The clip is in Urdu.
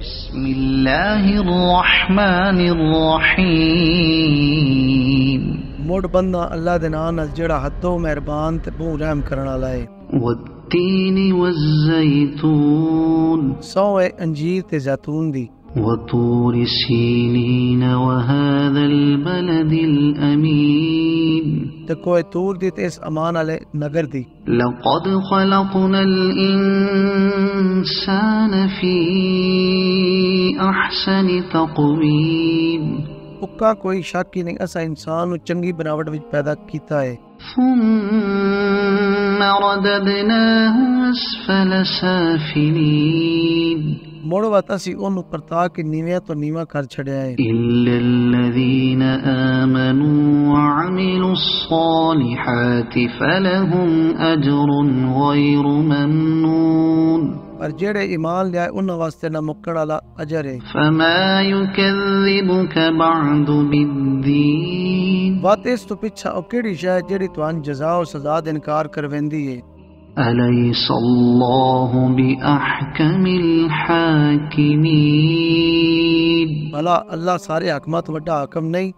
بسم اللہ الرحمن الرحیم مڑ بندہ اللہ دے نام نال جڑا حدو مہربان تے بہت رحم کرن والا ہے۔ والتین والزیتون سو ہے انجیر تے زیتون دی، وطور سینین وهذا البلد الامین تے کوئی تور دی تے اس امان والے نگر دی۔ لقد خلقنا الانسان فی احسن تقویم پکا کوئی شک ہی نہیں، اسا انسان نو چنگی بناوٹ وچ پیدا کیتا ہے۔ ثم رددناه اسفل سافلین مڑ وقت اسی اونوں پرتا کے نیویں تو نیواں کر چھڑیا ہے، إلا الذين آمنوا وعملوا الصالحات فلهم أجر غير ممنون پر جڑے ایمان لیا انہاں واسطے نہ مکڑ والا اجر ہے۔ فما يكذبك بعد بالدين بات اس تو پیچھا او کیڑی شے جڑی توان جزا و سزا دے انکار کرویندی ہے۔ أليس الله بأحكم الحاكمين بھلا اللہ سارے حکمت وڈا حکم نہیں؟